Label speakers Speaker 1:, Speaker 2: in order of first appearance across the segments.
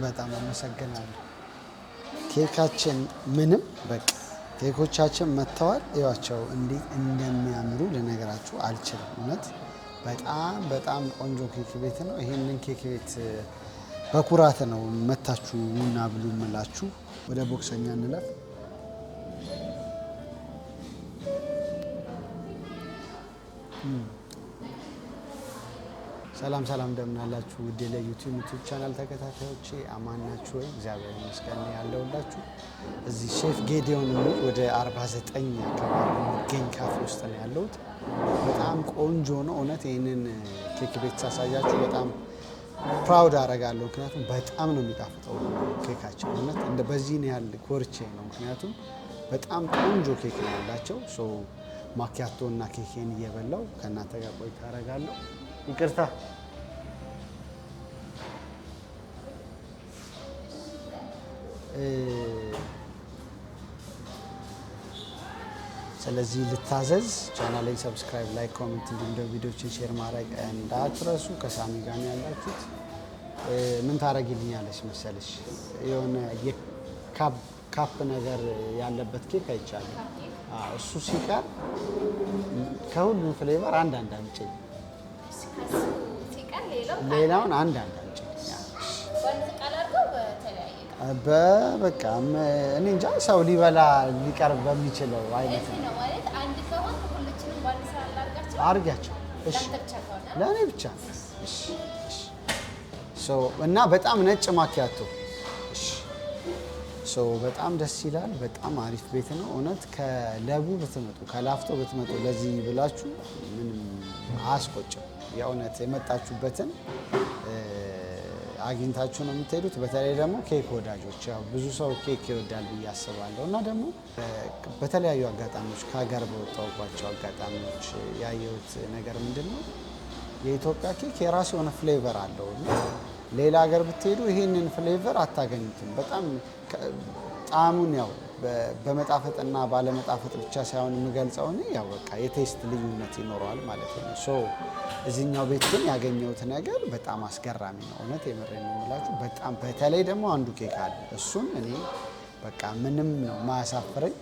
Speaker 1: በጣም አመሰግናለሁ። ኬካችን ምንም በቃ ኬኮቻችን መጥተዋል። ይዋቸው እንዴት እንደሚያምሩ ልነግራችሁ አልችልም። እውነት በጣም ቆንጆ ኬክ ቤት ነው። ይሄንን ኬክ ቤት በኩራት ነው መታችሁ ኑና ብሉ እምላችሁ። ወደ ቦክሰኛ እንለፍ። ሰላም እንደምን አላችሁ? ውድ ለዩቲዩብ ቻናል ተከታታዮቼ አማን ናችሁ ወይ? እግዚአብሔር ይመስገን ያለሁላችሁ። እዚህ ሼፍ ጌዲዮን የሚል ወደ 49 አካባቢ የሚገኝ ካፌ ውስጥ ነው ያለሁት። በጣም ቆንጆ ነው እውነት። ይህንን ኬክ ቤት ሳሳያችሁ በጣም ፕራውድ አደርጋለሁ። ምክንያቱም በጣም ነው የሚጣፍጠው ኬካቸው እውነት። እንደ በዚህን ያህል ኮርቼ ነው። ምክንያቱም በጣም ቆንጆ ኬክ ነው ያላቸው። ማኪያቶ እና ኬኬን እየበላው ከእናንተ ጋር ቆይታ አደርጋለሁ። ይቅርታ። ስለዚህ ልታዘዝ። ቻናሌን ሰብስክራይብ፣ ላይክ፣ ኮሜንት እንዲሁም ደግሞ ቪዲዮችን ሼር ማድረግ እንዳትረሱ። ከሳሚ ጋር ነው ያላችሁት። ምን ታደርጊልኛለች መሰለሽ? የሆነ የካፕ ነገር ያለበት ኬክ አይቻልም። እሱ ሲቀር ከሁሉም ፍሌቨር አንዳንድ አምጪኝ። ሌላውን አንዳንድ አምጪኝ። በቃ እኔ እንጃ ሰው ሊበላ ሊቀርብ በሚችለው አይነት ነው አድርጊያቸው። እሺ ለእኔ ብቻ እና በጣም ነጭ ማኪያቶ። በጣም ደስ ይላል። በጣም አሪፍ ቤት ነው እውነት። ከለቡ ብትመጡ ከላፍቶ ብትመጡ ለዚህ ብላችሁ ምንም አያስቆጭም። የእውነት የመጣችሁበትን አግኝታችሁ ነው የምትሄዱት። በተለይ ደግሞ ኬክ ወዳጆች፣ ያው ብዙ ሰው ኬክ ይወዳል ብዬ አስባለሁ እና ደግሞ በተለያዩ አጋጣሚዎች ከሀገር በወጣሁባቸው አጋጣሚዎች ያየሁት ነገር ምንድን ነው፣ የኢትዮጵያ ኬክ የራሱ የሆነ ፍሌቨር አለው። ሌላ ሀገር ብትሄዱ ይህንን ፍሌቨር አታገኙትም። በጣም ጣዕሙን ያው በመጣፈጥና ባለመጣፈጥ ብቻ ሳይሆን የምገልጸው እኔ ያው በቃ የቴስት ልዩነት ይኖረዋል ማለት ነው። እዚህኛው ቤት ግን ያገኘሁት ነገር በጣም አስገራሚ ነው እውነት። የምሬን ነው የምላችሁ። በጣም በተለይ ደግሞ አንዱ ኬክ አለ። እሱን እኔ በቃ ምንም ነው ማያሳፍረኝ።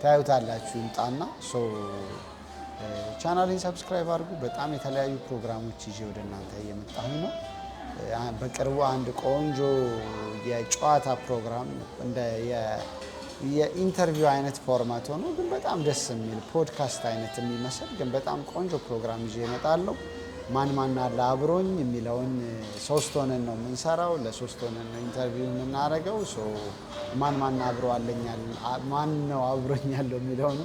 Speaker 1: ታዩታላችሁ። ይምጣና ቻናሌን ሰብስክራይብ አድርጉ። በጣም የተለያዩ ፕሮግራሞች ይዤ ወደ እናንተ እየመጣሁ ነው። በቅርቡ አንድ ቆንጆ የጨዋታ ፕሮግራም እንደ የኢንተርቪው አይነት ፎርማት ሆኖ ግን በጣም ደስ የሚል ፖድካስት አይነት የሚመስል ግን በጣም ቆንጆ ፕሮግራም ይዤ እመጣለሁ። ማን አለ አብሮኝ የሚለውን 3 ሆነን ነው የምንሰራው። ለ3 ሆነን ነው ኢንተርቪው የምናደርገው። ማን አብሮ አለኛል ማን ነው አብሮኝ ያለው የሚለውን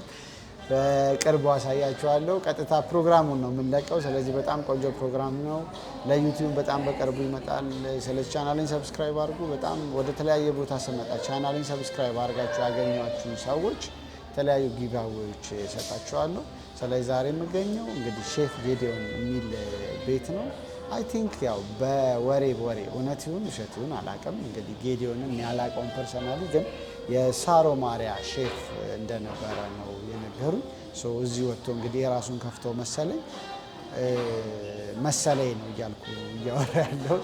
Speaker 1: በቅርቡ አሳያችኋለሁ። ቀጥታ ፕሮግራሙን ነው የምንለቀው። ስለዚህ በጣም ቆንጆ ፕሮግራም ነው። ለዩቲዩብ በጣም በቅርቡ ይመጣል። ስለዚህ ቻናሌን ሰብስክራይብ አድርጉ። በጣም ወደ ተለያየ ቦታ ስመጣ ቻናሌን ሰብስክራይብ አድርጋችሁ ያገኟችሁ ሰዎች የተለያዩ ጊቫዌዎች እሰጣችኋለሁ። ስለዚህ ዛሬ የምገኘው እንግዲህ ሼፍ ጌዲዮን የሚል ቤት ነው። አይ ቲንክ ያው በወሬ እውነት ይሁን ውሸት ይሁን አላውቅም። እንግዲህ ጌዲዮንን ያላቀውን ፐርሰናሊ ግን የሳሮ ማሪያ ሼፍ እንደነበረ ነው የነገሩኝ። እዚህ ወጥቶ እንግዲህ የራሱን ከፍቶ መሰለኝ ነው እያልኩ እያወራ ያለው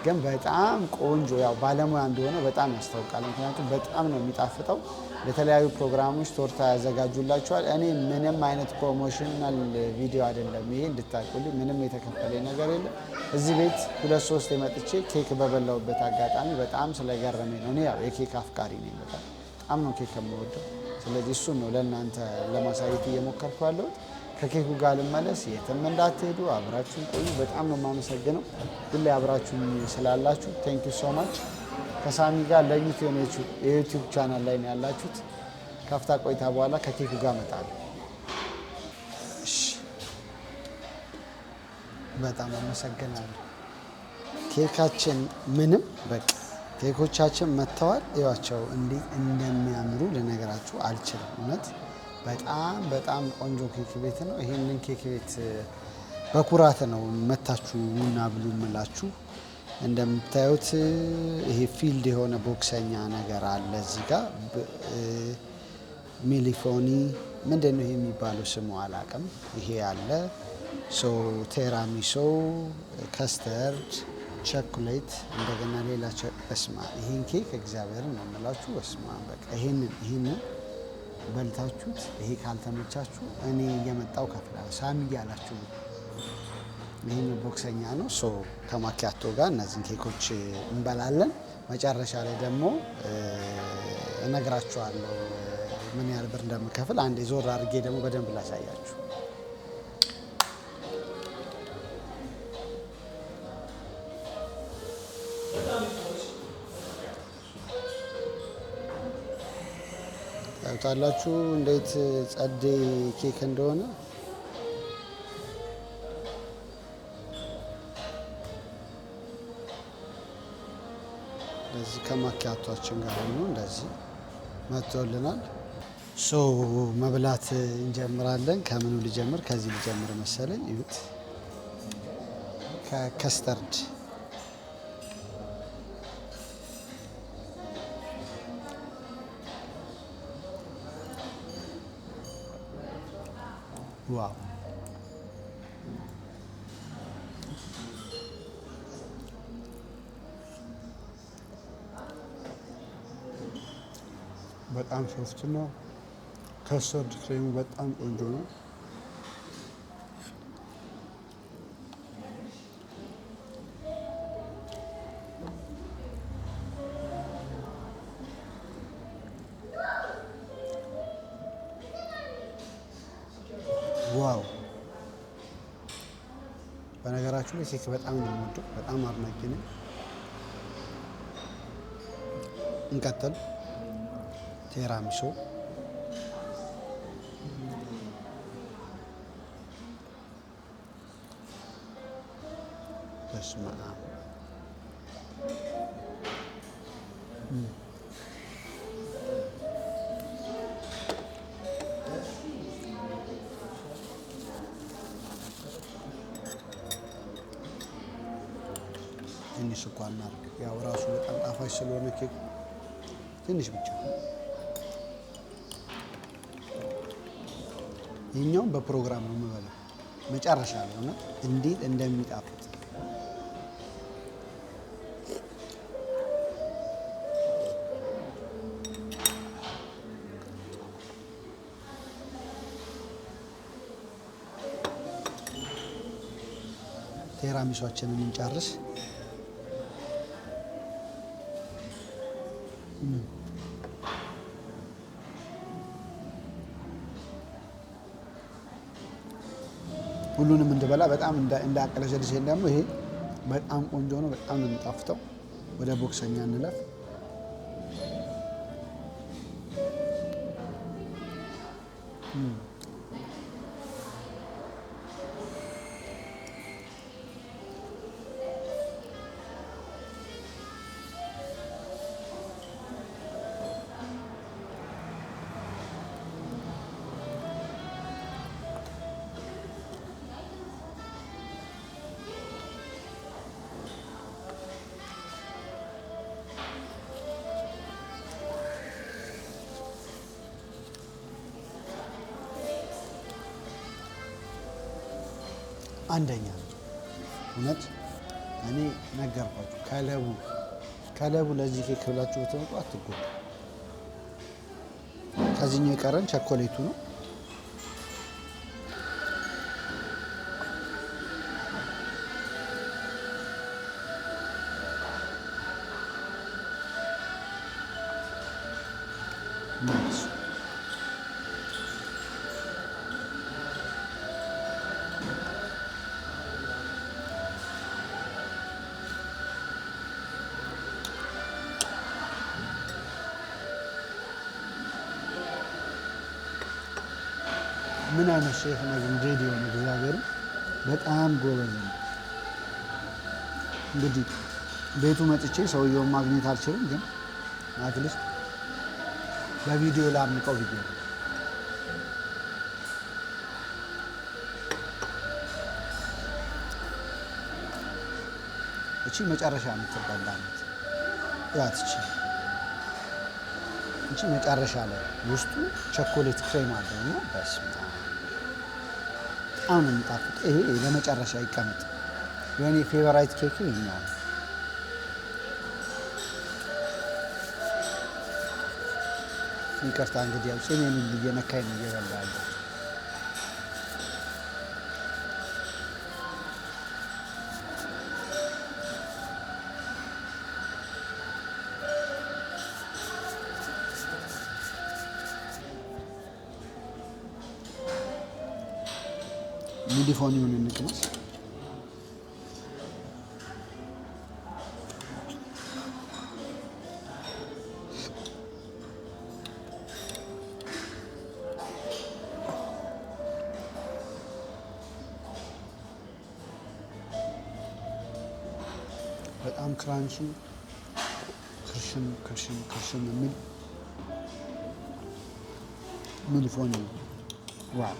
Speaker 1: ግን በጣም ቆንጆ ያው ባለሙያ እንደሆነ በጣም ያስታውቃል። ምክንያቱም በጣም ነው የሚጣፍጠው። ለተለያዩ ፕሮግራሞች ቶርታ ያዘጋጁላቸዋል። እኔ ምንም አይነት ፕሮሞሽናል ቪዲዮ አይደለም ይሄ እንድታውቁልኝ፣ ምንም የተከፈለኝ ነገር የለም። እዚህ ቤት 2-3 የመጥቼ ኬክ በበላውበት አጋጣሚ በጣም ስለገረመኝ ነው። እኔ ያው የኬክ አፍቃሪ ነኝ። በጣም ነው ኬክ የምወደው። ስለዚህ እሱን ነው ለእናንተ ለማሳየት እየሞከርኩ ያለሁት። ከኬኩ ጋር ልመለስ። የትም እንዳትሄዱ፣ አብራችሁን ቆዩ። በጣም ነው የማመሰግነው ሁሌ አብራችሁን ስላላችሁ። ቴንክ ዩ ሶ ማች። ከሳሚ ጋር ለዩት የዩቲዩብ ቻናል ላይ ነው ያላችሁት። ከፍታ ቆይታ በኋላ ከኬኩ ጋር እመጣለሁ። በጣም አመሰግናለሁ። ኬካችን ምንም በቃ ኬኮቻችን መጥተዋል። ይዋቸው እንዴት እንደሚያምሩ ልነግራችሁ አልችልም እውነት። በጣም ቆንጆ ኬክ ቤት ነው። ይሄንን ኬክ ቤት በኩራት ነው መታችሁ ኑና ብሉ እምላችሁ። እንደምታዩት ይሄ ፊልድ የሆነ ቦክሰኛ ነገር አለ እዚህ ጋር። ሚሊፎኒ ምንድን ነው ይሄ የሚባለው ስሙ አላውቅም። ይሄ አለ ቴራሚሶ፣ ከስተርድ፣ ቸኮሌት እንደገና ሌላ በስማ ይሄን ኬክ እግዚአብሔርን ነው የምላችሁ። በስማ በቃ ይሄንን በልታችሁት ይሄ ካልተመቻችሁ እኔ እየመጣው ከፍላለሁ ሳሚ እያላችሁ። ይሄኛው ቦክሰኛ ነው። ሶ ከማኪያቶ ጋር እነዚህን ኬኮች እንበላለን። መጨረሻ ላይ ደግሞ እነግራችኋለሁ ምን ያህል ብር እንደምከፍል። አንዴ ዞር አድርጌ ደግሞ በደንብ ላሳያችሁ። ታዩታላችሁ እንዴት ጸዴ ኬክ እንደሆነ። እንደዚህ ከማኪያቷችን ጋር ነው እንደዚህ መጥቶልናል። ሶ መብላት እንጀምራለን። ከምኑ ልጀምር? ከዚህ ልጀምር መሰለኝ። እዩት፣ ከከስተርድ ዋው በጣም ሶፍት ነው። ከስተርድ ክሬሙ በጣም ቆንጆ ነው። ዋው በነገራችሁ ላይ ኬክ በጣም ነው የምወደው። በጣም አድናቂ ነኝ። እንቀጥል። ቴራሚሶ በስመ አብ ትንሽ ስኳር እናድርግ። ያው ራሱ በጣም ጣፋጭ ስለሆነ ኬክ ትንሽ ብቻ። ይህኛውም በፕሮግራም ነው የምበላው መጨረሻ ላይ ሆነ እንዴት እንደሚጣፍጥ ቴራሚሷችንን እንጨርስ። ሁሉንም እንድበላ በጣም እንዳቀለሸልሸኝ ደግሞ ይሄ በጣም ቆንጆ ነው። በጣም ነው የሚጣፍጠው። ወደ ቦክሰኛ እንለፍ። አንደኛ ነው እውነት። እኔ ነገርኳችሁ ከለቡ ለዚህ ኬክ ብላችሁ ብትመጡ አትጎዱ። ከዚህኛው የቀረን ቸኮሌቱ ነው። ምን አይነት ሼፍ ነው ግን ሬዲዮ ነው። እግዚአብሔር በጣም ጎበዝ ነው። እንግዲህ ቤቱ መጥቼ ሰውየውን ማግኘት አልችልም፣ ግን አትሊስት በቪዲዮ ላምቀው ብዬ ነው። እቺ መጨረሻ የምትበላ ናት። ያት እቺ መጨረሻ ላይ ውስጡ ቸኮሌት ክሬም አለው እና በስመ አብ በጣም ነው የሚጣፍጥ። ይሄ ለመጨረሻ ይቀመጥ። የኔ ፌቨራይት ኬክ ይሄኛው ነው። ይቅርታ እንግዲህ ያው ጺሜን እየነካኝ ነው እየበላ ያለው። ሚዲፎኒውን እንቅመስ። በጣም ክራንቺ ክርሽም የሚል ሚዲፎኒ ዋው!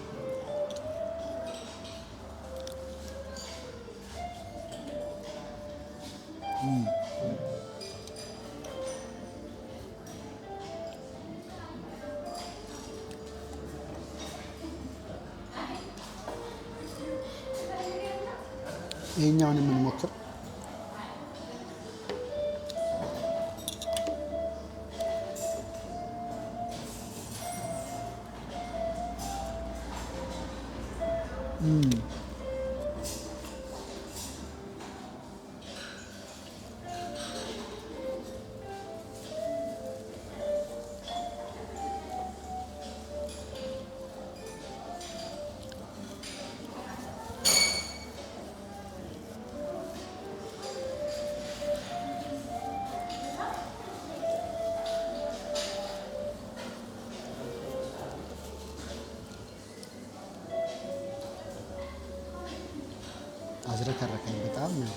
Speaker 1: ይሄኛውን የምንሞክር አዝረከረከኝ በጣም ነው።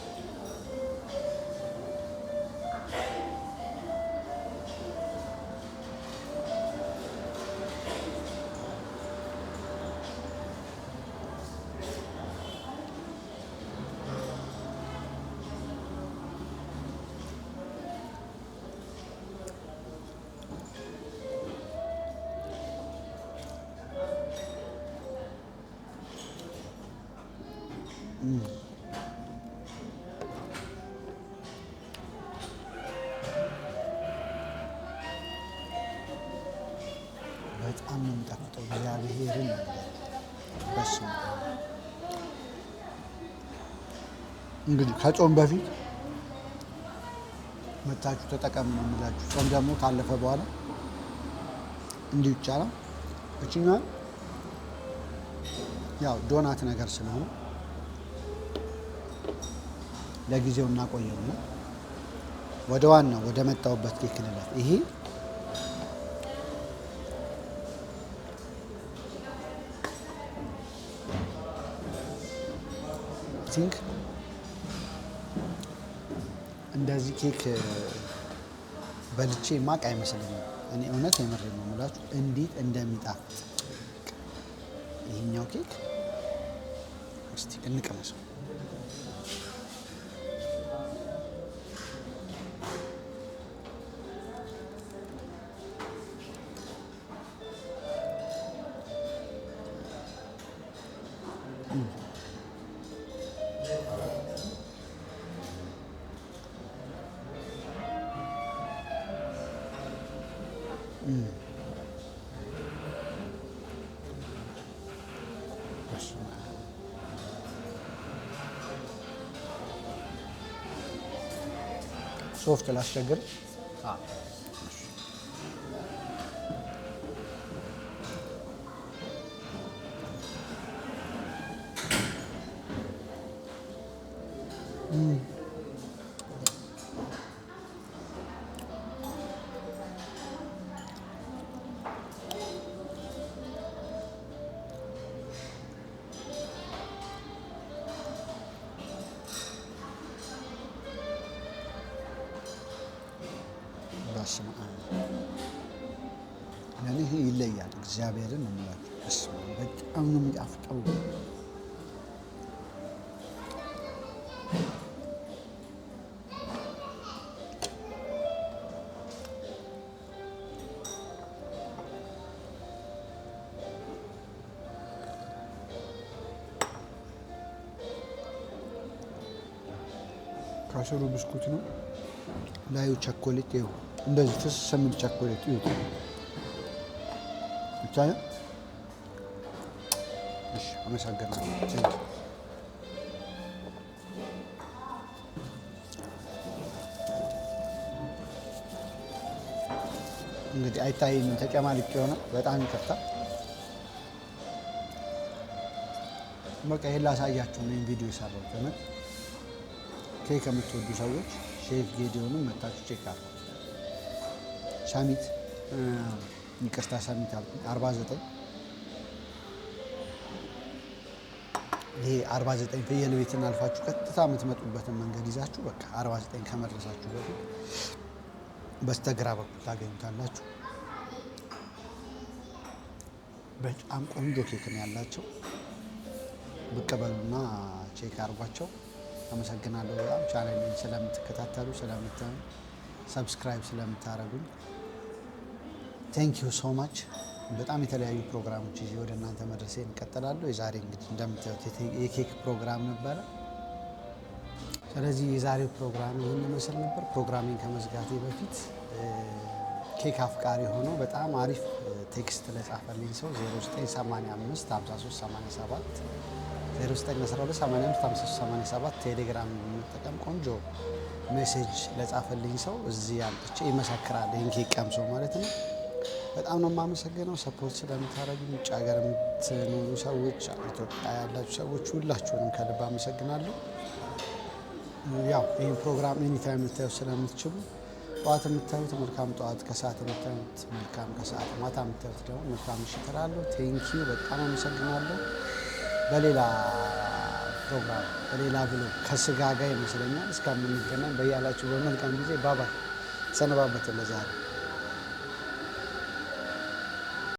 Speaker 1: በጣም ነው የሚጣፍጠው። እግዚአብሔርን በስመ አብ። እንግዲህ ከጾም በፊት መታችሁ ተጠቀሙ ነው የምላችሁ። ጾም ደግሞ ካለፈ በኋላ እንዲሁ ይቻላል። እችኛዋን ያው ዶናት ነገር ስለሆነ ለጊዜው እናቆየው ነው። ወደ ዋናው ወደ መጣሁበት ኬክ ልለፍ። ይሄ ቲንክ እንደዚህ ኬክ በልቼ ማቅ አይመስለኝም። እኔ እውነት የምሬን ነው የምላችሁ እንዴት እንደሚጣፍጥ ይሄኛው ኬክ። እስቲ እንቀመሰው። ሶፍት ላስቸግር። በስመ አብ። ለእኔ ይሄ ይለያል። እግዚአብሔርን ነው የምላችሁ። በስመ አብ በጣም ነው የሚጣፍጠው። ከስሩ ብስኩት ነው፣ ላዩ ቸኮሌት። ይኸው እንደዚህ ፍስስ የሚል ቸኮሌት ይሁት ቻይ እሺ አመሰግናለሁ። እንግዲህ አይታይም ተጨማልቄ ሆነ በጣም ይከፍታል። በቃ ይሄን ላሳያችሁ ነው ቪዲዮ የሰራሁት። እና ኬክ የምትወዱ ሰዎች ሼፍ ጌዲዮንም መታችሁ ቼክ አድርጉ። ሳሚት ይቅርታ ሳሚት አልኩኝ 49 ይሄ 49 ፍየል ቤትን አልፋችሁ ቀጥታ የምትመጡበትን መንገድ ይዛችሁ በቃ 49 ከመድረሳችሁ በፊት በስተግራ በኩል ታገኙታላችሁ። በጣም ቆንጆ ኬክ ነው ያላቸው። ብቅ በሉና ቼክ አድርጓቸው። አመሰግናለሁ በጣም ቻናሌን ስለምትከታተሉ ስለምታዩ ሰብስክራይብ ስለምታደርጉኝ ቴንክ ዩ ሶ ማች። በጣም የተለያዩ ፕሮግራሞች ይዤ ወደ እናንተ መድረሴን እንቀጥላለሁ። የዛሬ እንግዲህ እንደምታዩት የኬክ ፕሮግራም ነበረ። ስለዚህ የዛሬው ፕሮግራም ይህን ይመስል ነበር። ፕሮግራሜን ከመዝጋቴ በፊት ኬክ አፍቃሪ ሆኖ በጣም አሪፍ ቴክስት ለጻፈልኝ ሰው 0985 5387 0912855387 ቴሌግራም በመጠቀም ቆንጆ ሜሴጅ ለጻፈልኝ ሰው እዚህ አምጥቼ ይመሰክራል። ይህን ኬክ ቀምሶ ማለት ነው። በጣም ነው የማመሰግነው ሰፖርት ስለምታደርጉ። ውጭ ሀገር የምትኖሩ ሰዎች፣ ኢትዮጵያ ያላችሁ ሰዎች ሁላችሁንም ከልብ አመሰግናለሁ። ያው ይህን ፕሮግራም ኤኒታይም ልታዩት ስለምትችሉ ጠዋት የምታዩት መልካም ጠዋት፣ ከሰዓት የምታዩት መልካም ከሰዓት፣ ማታ የምታዩት ደግሞ መልካም ምሽት እላለሁ። ቴንኪዩ በጣም አመሰግናለሁ። በሌላ ፕሮግራም በሌላ ብሎግ ከስጋ ጋር ይመስለኛል እስከምንገናኝ በያላችሁ በመልካም ጊዜ ባባይ ሰነባበት ለዛሬ